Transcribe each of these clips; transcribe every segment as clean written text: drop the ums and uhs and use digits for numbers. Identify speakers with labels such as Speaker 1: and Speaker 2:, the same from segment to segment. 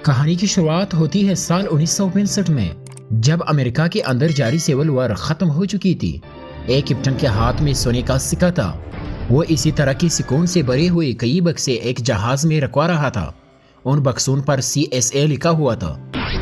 Speaker 1: کہانی کی شروعات ہوتی ہے سال 1965 میں، جب امریکہ کے اندر جاری سول وار ختم ہو چکی تھی۔ ایک کیپٹن کے ہاتھ میں سونے کا سکہ تھا۔ وہ اسی طرح کی سکون سے بھرے ہوئے کئی بکسے ایک جہاز میں رکھوا رہا تھا۔ ان بکسوں پر CSA لکھا ہوا تھا۔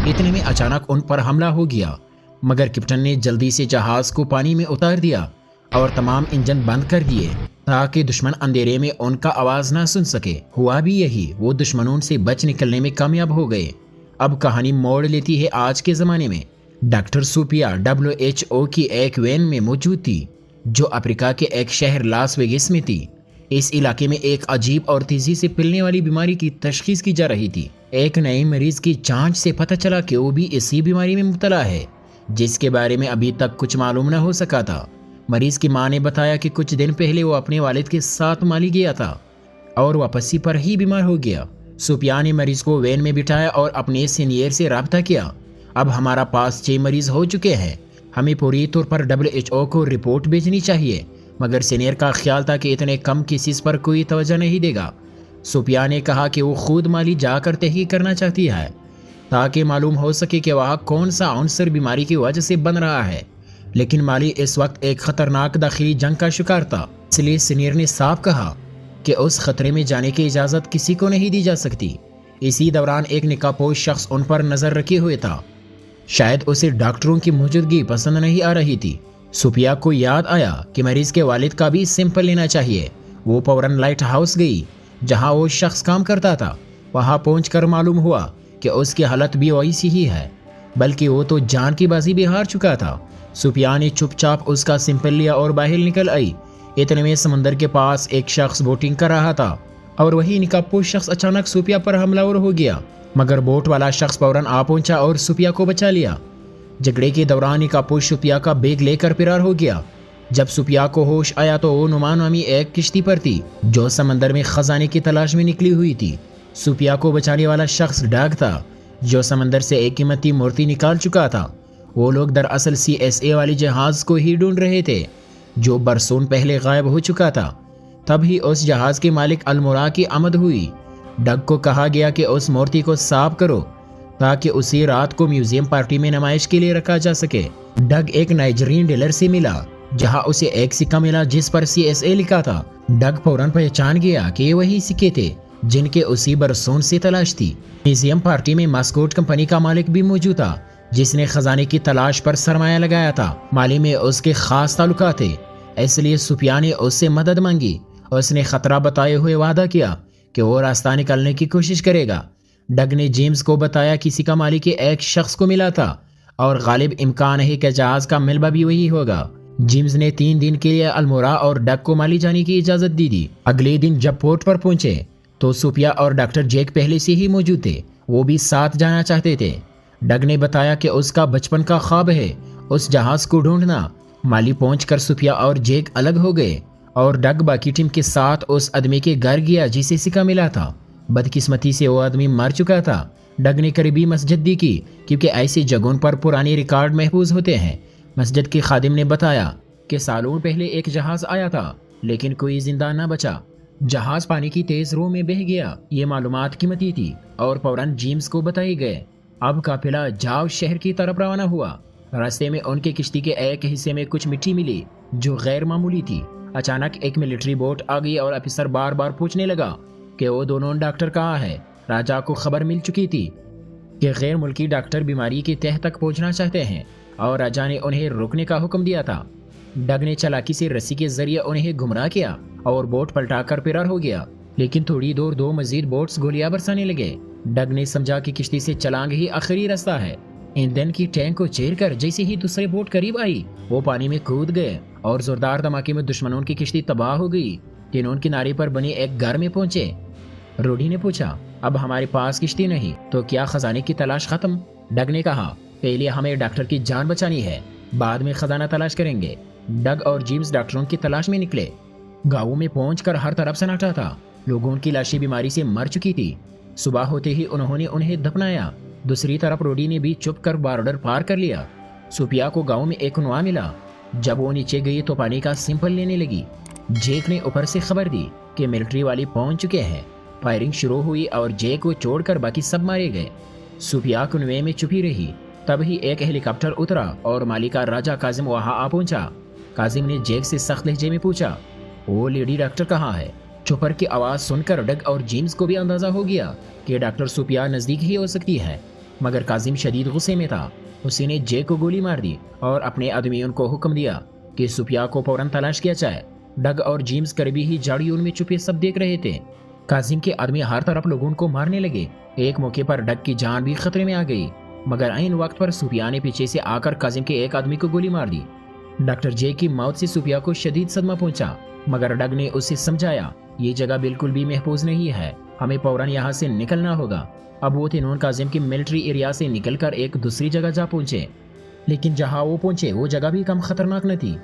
Speaker 1: اتنے میں اچانک ان پر حملہ ہو گیا، مگر کیپٹن نے جلدی سے جہاز کو پانی میں اتار دیا اور تمام انجن بند کر دیے تاکہ دشمن اندھیرے میں ان کا آواز نہ سن سکے۔ ہوا بھی یہی، وہ دشمنوں سے بچ نکلنے میں کامیاب ہو گئے۔ اب کہانی موڑ لیتی ہے آج کے زمانے میں۔ ڈاکٹر سوپیا WHO کی ایک وین میں موجود تھی جو افریقہ کے ایک شہر لاس ویگس میں تھی۔ اس علاقے میں ایک عجیب اور تیزی سے پھیلنے والی بیماری کی تشخیص کی جا رہی تھی۔ ایک نئے مریض کی جانچ سے پتہ چلا کہ وہ بھی اسی بیماری میں مبتلا ہے، جس کے بارے میں ابھی تک کچھ معلوم نہ ہو سکا تھا۔ مریض کی ماں نے بتایا کہ کچھ دن پہلے وہ اپنے والد کے ساتھ مالی گیا تھا اور واپسی پر ہی بیمار ہو گیا۔ سوپیا نے مریض کو وین میں بٹھایا اور اپنے سینئر سے رابطہ کیا۔ اب ہمارا پاس 6 مریض ہو چکے ہیں، ہمیں پوری طور پر WHO کو رپورٹ بھیجنی چاہیے، مگر سینئر کا خیال تھا کہ اتنے کم کیسز پر کوئی توجہ نہیں دے گا۔ سوپیا نے کہا کہ وہ خود مالی جا کر تحقیق کرنا چاہتی ہے تاکہ معلوم ہو سکے کہ وہاں کون سا عنصر بیماری کی وجہ سے بن رہا ہے، لیکن مالی اس وقت ایک خطرناک داخلی جنگ کا شکار تھا۔ اس لیے سینئر نے صاف کہا کہ اس خطرے میں جانے کی اجازت کسی کو نہیں دی جا سکتی۔ اسی دوران ایک نقاب پوش شخص ان پر نظر رکھے ہوئے تھا۔ شاید اسے ڈاکٹروں کی موجودگی پسند نہیں آ رہی تھی۔ سوپیا کو یاد آیا کہ مریض کے والد کا بھی سیمپل لینا چاہیے۔ وہ فوراً لائٹ ہاؤس گئی جہاں وہ شخص کام کرتا تھا۔ وہاں پہنچ کر معلوم ہوا کہ اس کی حالت بھی ویسی ہی ہے، بلکہ وہ تو جان کی بازی بھی ہار چکا تھا۔ سوپیا نے چپ چاپ اس کا سیمپل لیا اور باہر نکل آئی۔ اتنے میں سمندر کے پاس ایک شخص بوٹنگ کر رہا تھا اور وہی نقاب پوش شخص اچانک سوپیا پر حملہ آور ہو گیا، مگر بوٹ والا شخص فوراً آ پہنچا اور سوپیا کو بچا لیا۔ جھگڑے کے دوران نقاب پوش سوپیا کا بیگ لے کر فرار ہو گیا۔ جب سوپیا کو ہوش آیا تو وہ نما نامی ایک کشتی پر تھی جو سمندر میں خزانے کی تلاش میں نکلی ہوئی تھی۔ سوپیا کو بچانے والا شخص ڈاگ تھا جو سمندر سے ایک قیمتی مورتی نکال چکا تھا۔ وہ لوگ دراصل CSA والی جہاز کو ہی ڈھونڈ رہے تھے جو برسوں پہلے غائب ہو چکا تھا۔ تب ہی اس جہاز کے مالک المورا کی آمد ہوئی۔ ڈگ کو کہا گیا کہ اس مورتی کو صاف کرو تاکہ اسی رات کو میوزیم پارٹی میں نمائش کے لیے رکھا جا سکے۔ ڈگ ایک نائجیرین ڈیلر سے ملا جہاں اسے ایک سکہ ملا جس پر CSA لکھا تھا۔ ڈگ فوراً پہچان گیا کہ یہ وہی سکے تھے جن کے اسی برسوں سے تلاش تھی۔ میوزیم پارٹی میں ماسکوٹ کمپنی کا مالک بھی موجود تھا جس نے خزانے کی تلاش پر سرمایہ لگایا تھا۔ مالی میں اس کے خاص تعلقات تھے، اس لیے سوپیا نے اس سے مدد مانگی۔ اس نے خطرہ بتائے ہوئے وعدہ کیا کہ وہ راستہ نکالنے کی کوشش کرے گا۔ ڈگ نے جیمز کو بتایا کہ سکہ مالی کے ایک شخص کو ملا تھا اور غالب امکان ہے کہ جہاز کا ملبہ بھی وہی ہوگا۔ جیمز نے 3 دن کے لیے المورا اور ڈگ کو مالی جانے کی اجازت دی تھی۔ اگلے دن جب پورٹ پر پہنچے تو سوپیا اور ڈاکٹر جیک پہلے سے ہی موجود تھے، وہ بھی ساتھ جانا چاہتے تھے۔ ڈگ نے بتایا کہ اس کا بچپن کا خواب ہے اس جہاز کو ڈھونڈنا۔ مالی پہنچ کر سوپیا اور جیک الگ ہو گئے اور ڈگ باقی ٹیم کے ساتھ اس آدمی کے گھر گیا جسے سکہ ملا تھا۔ بدقسمتی سے وہ آدمی مر چکا تھا۔ ڈگ نے قریبی مسجد دی کی کیونکہ ایسی جگہوں پر پرانے ریکارڈ محفوظ ہوتے ہیں۔ مسجد کے خادم نے بتایا کہ سالوں پہلے ایک جہاز آیا تھا لیکن کوئی زندہ نہ بچا۔ جہاز پانی کی تیز رو میں بہہ گیا۔ یہ معلومات قیمتی تھی اور فوراً جیمز کو بتائی گئے۔ اب قافلہ جاو شہر کی طرف روانہ ہوا۔ راستے میں ان کے کشتی کے ایک حصے میں کچھ مٹی ملی جو غیر معمولی تھی۔ اچانک ایک ملٹری بوٹ آ گئی اور افسر بار بار پوچھنے لگا کہ وہ دونوں ڈاکٹر کہاں ہے۔ راجا کو خبر مل چکی تھی کہ غیر ملکی ڈاکٹر بیماری کی تہہ تک پہنچنا چاہتے ہیں اور راجا نے انہیں روکنے کا حکم دیا تھا۔ ڈگ نے چالاکی سے رسی کے ذریعے انہیں گمراہ کیا اور بوٹ پلٹا کر فرار ہو گیا، لیکن تھوڑی دور 2 مزید بوٹس گولیاں برسانے لگے۔ ڈگ نے سمجھا کہ کشتی سے چلانگ ہی آخری راستہ ہے۔ ایندھن کی ٹینک کو چیر کر جیسے ہی دوسرے بوٹ قریب آئی وہ پانی میں کود گئے اور زوردار دھماکے میں دشمنوں کی کشتی تباہ ہو گئی۔ تینوں کنارے پر بنے ایک گھر میں پہنچے۔ روڈی نے پوچھا، اب ہمارے پاس کشتی نہیں تو کیا خزانے کی تلاش ختم؟ ڈگ نے کہا، پہلے ہمیں ڈاکٹر کی جان بچانی ہے، بعد میں خزانہ تلاش کریں گے۔ ڈگ اور جیمز ڈاکٹروں کی تلاش میں نکلے۔ گاؤں میں پہنچ کر ہر طرف سناٹا تھا۔ لوگوں کی لاشیں بیماری سے مر چکی تھی۔ صبح ہوتے ہی انہوں نے انہیں دفنایا۔ دوسری طرف روڈی نے بھی چپ کر بارڈر پار کر لیا۔ سوپیا کو گاؤں میں ایک کنواں ملا۔ جب وہ نیچے گئی تو پانی کا سیمپل لینے لگی۔ جیک نے اوپر سے خبر دی کہ ملٹری والے پہنچ چکے ہیں۔ फायरिंग शुरू हुई और जे को छोड़कर बाकी सब मारे गए। सुफिया कुनवे में छुपी रही। तभी एक हेलीकॉप्टर उतरा और मालिका राजा काजिम वहां आ पहुंचा। काजिम ने जैक से सख्त लहजे में पूछा, वो लेडी डॉक्टर कहाँ है? चुपर की आवाज सुनकर डग और जेम्स को भी अंदाजा हो गया कि डॉक्टर सुफिया नजदीक ही हो सकती है, मगर काजिम शदीद गुस्से में था। उसी ने जे को गोली मार दी और अपने आदमियों को हुक्म दिया कि सुफिया को फौरन तलाश किया जाए। डग और जेम्स करीबी ही झाड़ियों में छुपे सब देख रहे थे। काजिम के आदमी हर तरफ लोगों को मारने लगे। एक मौके पर डग की जान भी खतरे में आ गई, मगर ऐन वक्त पर सुफिया ने पीछे से आकर काजिम के एक आदमी को गोली मार दी। डॉक्टर जे की मौत से सुफिया को शदीद सदमा पहुंचा, मगर डग ने उसे समझाया, ये जगह बिल्कुल भी महफूज नहीं है, हमें फौरन यहाँ से निकलना होगा। अब वो तीनों काजिम की मिलिट्री एरिया से निकलकर एक दूसरी जगह जा पहुंचे, लेकिन जहाँ वो पहुंचे वो जगह भी कम खतरनाक न थी।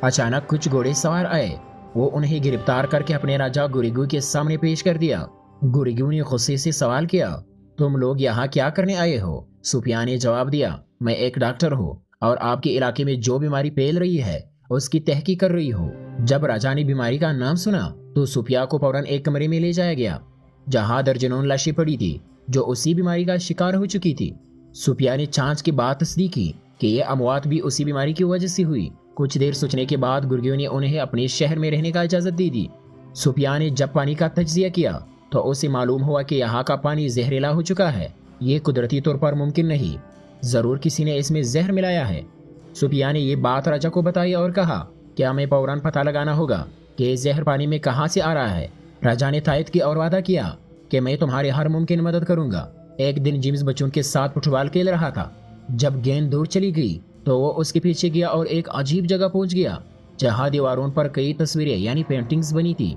Speaker 1: अचानक कुछ घोड़े सवार आए। वो उन्हें गिरफ्तार करके अपने राजा गुरिगु के सामने पेश कर दिया। गुरिगु ने गुस्से से सवाल किया, तुम लोग यहाँ क्या करने आए हो? सुफिया ने जवाब दिया, मैं एक डॉक्टर हूँ और आपके इलाके में जो बीमारी फैल रही है उसकी तहकीक कर रही हूँ। जब राजा ने बीमारी का नाम सुना तो सुफिया को फौरन एक कमरे में ले जाया गया, जहाँ दर्जनों लाशें पड़ी थी जो उसी बीमारी का शिकार हो चुकी थी। सुफिया ने जांच के बाद तस्दीक की कि ये अमवात भी उसी बीमारी की वजह से हुई। कुछ देर सोचने के बाद गुर्गियों ने उन्हें अपने शहर में रहने का इजाजत दे दी। सुफिया ने जब पानी का तज्जिया किया तो उसे मालूम हुआ कि यहाँ का पानी जहरीला हो चुका है। ये कुदरती तौर पर मुमकिन नहीं, जरूर किसी ने इसमें जहर मिलाया है। सुफिया ने ये बात राजा को बताई और कहा कि हमें फौरन पता लगाना होगा कि जहर पानी में कहाँ से आ रहा है। राजा ने तायद की और वादा किया कि मैं तुम्हारी हर मुमकिन मदद करूंगा। एक दिन जेम्स बच्चों के साथ फुटबॉल खेल रहा था। जब गेंद दूर चली गई तो वो उसके पीछे गया और एक अजीब जगह पहुंच गया जहां दीवारों पर कई तस्वीरें यानी पेंटिंग्स बनी थी।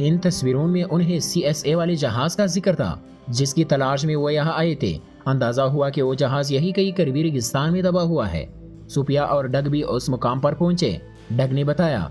Speaker 1: इन तस्वीरों में उन्हें CSA वाले जहाज का जिक्र था जिसकी तलाश में वो यहाँ आए थे। अंदाजा हुआ कि वो जहाज यही कहीं करीबी रेगिस्तान में दबा हुआ है। सुफिया और डग भी उस मुकाम पर पहुंचे। डग ने बताया,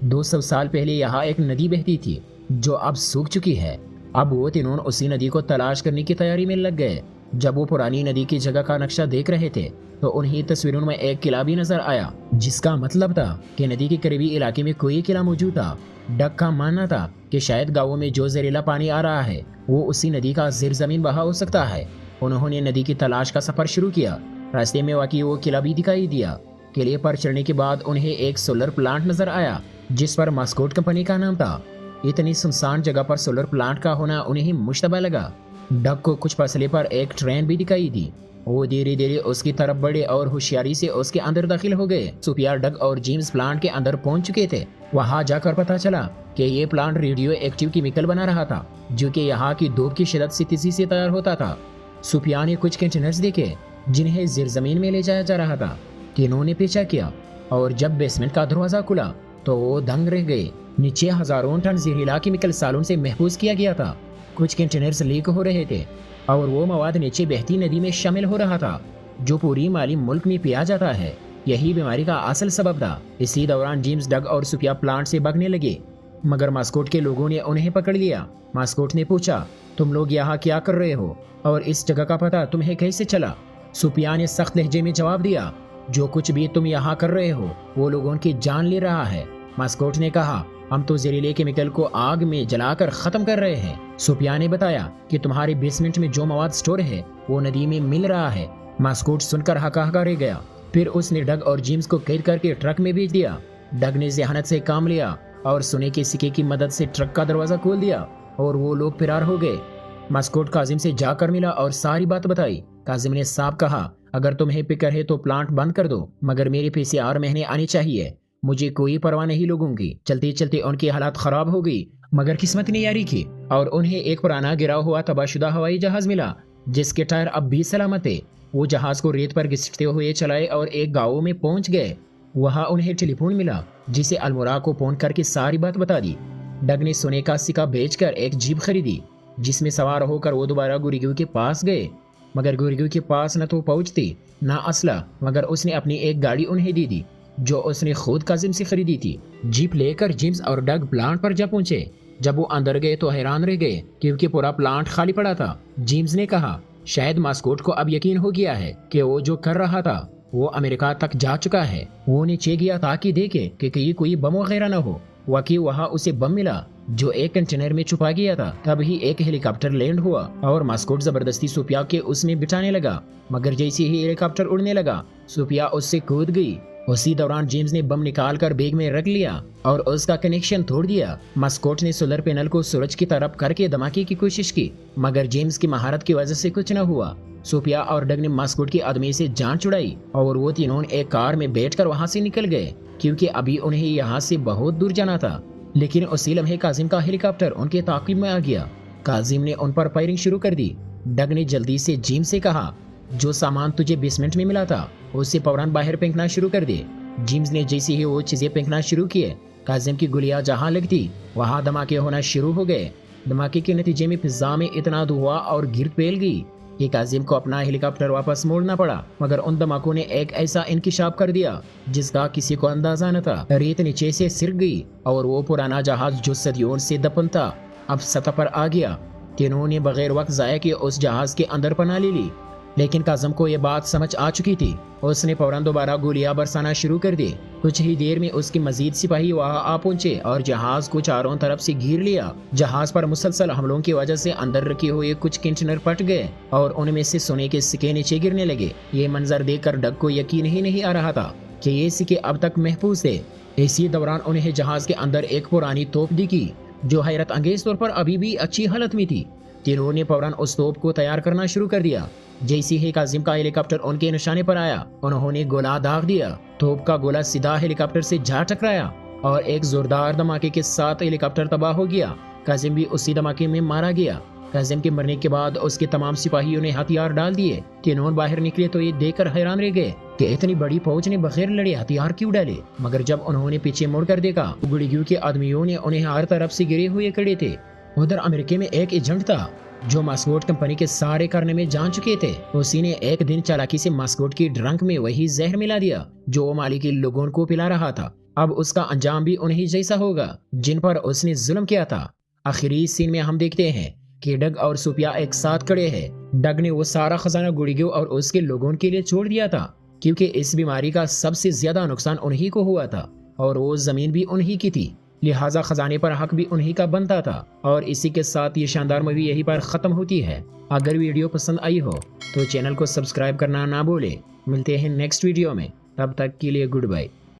Speaker 1: 200 साल पहले यहाँ एक नदी बहती थी जो अब सूख चुकी है। अब वो तीनों उसी नदी को तलाश करने की तैयारी में लग गए। जब वो पुरानी नदी की जगह का नक्शा देख रहे थे तो उन्हीं तस्वीरों में एक किला भी नजर आया, जिसका मतलब था कि नदी के करीबी इलाके में कोई किला मौजूद था। डग का मानना था कि शायद गांवों में जो जहरीला पानी आ रहा है वो उसी नदी का ज़ेर ज़मीन बहा हो सकता है। उन्होंने नदी की तलाश का सफर शुरू किया। रास्ते में वाकई वो किला भी दिखाई दिया। किले पर चढ़ने के बाद उन्हें एक सोलर प्लांट नजर आया जिस पर मास्कोट कंपनी का नाम था। इतनी सुनसान जगह पर सोलर प्लांट का होना उन्हें मुश्तबा लगा। डग को कुछ फासले पर एक ट्रेन भी दिखाई दी। वो धीरे धीरे उसकी तरफ बढ़े और होशियारी से उसके अंदर दाखिल हो गए। सुफिया, डग और जेम्स प्लांट के अंदर पहुंच चुके थे। वहां जाकर पता चला कि ये प्लांट रेडियो एक्टिव केमिकल बना रहा था जो कि यहाँ की धूप की शिद्दत से तेजी से तैयार होता था। सुफिया ने कुछ कंटेनर्स देखे जिन्हें ज़ेर ज़मीन में ले जाया जा रहा था। तीनों ने पीछा किया और जब बेसमेंट का दरवाजा खुला तो वो दंग रह गए। नीचे हजारों टन जहरीला केमिकल सालों से महफूज किया गया था। कुछ कंटेनर्स लीक हो रहे थे और वो मवाद नीचे बहती नदी में शामिल हो रहा था जो पूरी माली मुल्क में पिया जाता है। यही बीमारी का असल सबब था। इसी दौरान जेम्स, डग और सुफिया प्लांट से भागने लगे, मगर मास्कोट के लोगों ने उन्हें पकड़ लिया। मास्कोट ने पूछा, तुम लोग यहाँ क्या कर रहे हो और इस जगह का पता तुम्हें कैसे चला? सुफिया ने सख्त लहजे में जवाब दिया, जो कुछ भी तुम यहाँ कर रहे हो वो लोगों की जान ले रहा है। मास्कोट ने कहा, हम तो जहरीले केमिकल को आग में जलाकर खत्म कर रहे हैं। सुफिया ने बताया कि तुम्हारे बेसमेंट में जो मवाद स्टोर है वो नदी में मिल रहा है। मास्कोट सुनकर हका रह गया। फिर उसने डग और जेम्स को कैद करके ट्रक में भेज दिया। डग ने जहानत से काम लिया और सोने के सिक्के की मदद से ट्रक का दरवाजा खोल दिया और वो लोग फरार हो गए। मास्कोट काजिम से जाकर मिला और सारी बात बताई। काजिम ने साफ कहा, अगर तुम्हें फिक्र है तो प्लांट बंद कर दो, मगर मेरे पैसे 8 महीने आने चाहिए। मुझे कोई परवाह नहीं लोगों की। चलते चलते उनकी हालात खराब हो गई, मगर किस्मत ने यारी की और उन्हें एक पुराना गिरा हुआ तबाहशुदा हवाई जहाज मिला जिसके टायर अब भी सलामत थे। वो जहाज को रेत पर घिसटते हुए चलाए और एक गाँव में पहुंच गए। वहां उन्हें टेलीफोन मिला जिसे अल्मोरा को फोन करके सारी बात बता दी। डग ने सोने का सिक्का बेचकर एक जीप खरीदी जिसमें सवार होकर वो दोबारा गुरिगु के पास गए, मगर गुरिगु के पास न तो पहुंचती न असला, मगर उसने अपनी एक गाड़ी उन्हें दे दी जो उसने खुद काजिम से खरीदी थी। जीप लेकर जेम्स और डग प्लांट पर जा पहुंचे। जब वो अंदर गए तो हैरान रह गए क्योंकि पूरा प्लांट खाली पड़ा था। जेम्स ने कहा, शायद मास्कोट को अब यकीन हो गया है कि वो जो कर रहा था वो अमेरिका तक जा चुका है। वो नीचे गया ताकि देखे कि कहीं कोई बम वगैरह न हो। वाकई वहाँ उसे बम मिला जो एक कंटेनर में छुपा गया था। तभी एक हेलीकॉप्टर लैंड हुआ और मास्कोट जबरदस्ती सोफिया के उसमें बिठाने लगा, मगर जैसे ही हेलीकॉप्टर उड़ने लगा सोफिया उससे कूद गई। उसी दौरान जेम्स ने बम निकालकर बैग में रख लिया और उसका कनेक्शन तोड़ दिया। मास्कोट ने सोलर पैनल को सूरज की तरफ करके धमाके की कोशिश की, मगर जेम्स की महारत की वजह से कुछ न हुआ। सोफिया और डग ने मास्कोट की आदमी से जान छुड़ाई और वो तीनों एक कार में बैठकर वहां से निकल गए, क्योंकि अभी उन्हें यहाँ से बहुत दूर जाना था। लेकिन उसी लम्हे काजिम का हेलीकॉप्टर उनके ताक़ीब में आ गया। काजिम ने उन पर फायरिंग शुरू कर दी। डग ने जल्दी से जेम्स से कहा, जो सामान तुझे बेसमेंट में मिला था उससे फौरन बाहर फेंकना शुरू कर दे। जेम्स ने जैसे ही वो चीजें फेंकना शुरू किए, काजिम की गोलियां जहां लगती वहां धमाके होना शुरू हो गए। धमाके के नतीजे में फिजा में इतना धुआं और गिरद फैल गई कि काजिम को अपना हेलीकॉप्टर वापस मोड़ना पड़ा, मगर उन धमाकों ने एक ऐसा इंकिशाफ कर दिया जिसका किसी को अंदाजा न था। रेत नीचे से सिरक गई और वो पुराना जहाज जो सदियों से दफन था अब सतह पर आ गया। तीनों ने बगैर वक्त जाया कि उस जहाज के अंदर पनाह ले ली, लेकिन काजिम को ये बात समझ आ चुकी थी। उसने फौरन दोबारा गोलियां बरसाना शुरू कर दी। कुछ ही देर में उसके मजीद सिपाही वहां आ पहुंचे और जहाज को चारों तरफ से घेर लिया। जहाज पर मुसलसल हमलों की वजह से अंदर रखे हुए कुछ कंटेनर फट गए और उनमें से सोने के सिक्के नीचे गिरने लगे। ये मंजर देखकर डग को यकीन ही नहीं आ रहा था कि ये सिक्के अब तक महफूज थे। इसी दौरान उन्हें जहाज के अंदर एक पुरानी तोप दिखी जो हैरत अंगेज तौर पर अभी भी अच्छी हालत में थी। तीनों ने फौरन उस तोप को तैयार करना शुरू कर दिया। जैसे ही काजिम का हेलीकॉप्टर उनके निशाने पर आया, उन्होंने गोला दाग दिया। तोप का गोला सीधा हेलीकॉप्टर से जा टकराया और एक जोरदार धमाके के साथ हेलीकॉप्टर तबाह हो गया। काजिम भी उसी धमाके में मारा गया। काजिम के मरने के बाद उसके तमाम सिपाहियों ने हथियार डाल दिए। तीनों बाहर निकले तो ये देखकर हैरान रह गए कि इतनी बड़ी फौज ने बगैर लड़े हथियार क्यों डाले। मगर जब उन्होंने पीछे मुड़कर देखा, गुड़ियों के आदमियों ने उन्हें हर तरफ से गिरे हुए खड़े थे। उधर अमेरिका में एक एजेंट था जो मास्कोट कंपनी के सारे करने में जान चुके थे। उसी ने एक दिन चालाकी से मास्कोट की ड्रंक में वही जहर मिला दिया जो वो माली के लोगों को पिला रहा था। अब उसका अंजाम भी उन्हीं जैसा होगा जिन पर उसने जुल्म किया था। आखिरी सीन में हम देखते हैं कि डग और सोफिया एक साथ खड़े हैं। डग ने वो सारा खजाना गुड़ियों और उसके लोगों के लिए छोड़ दिया था, क्योंकि इस बीमारी का सबसे ज्यादा नुकसान उन्हीं को हुआ था और वो जमीन भी उन्हीं की थी, लिहाजा खजाने पर हक भी उन्हीं का बनता था। और इसी के साथ ये शानदार मूवी यहीं पर खत्म होती है। अगर वीडियो पसंद आई हो तो चैनल को सब्सक्राइब करना ना भूले। मिलते हैं नेक्स्ट वीडियो में, तब तक के लिए गुड बाय।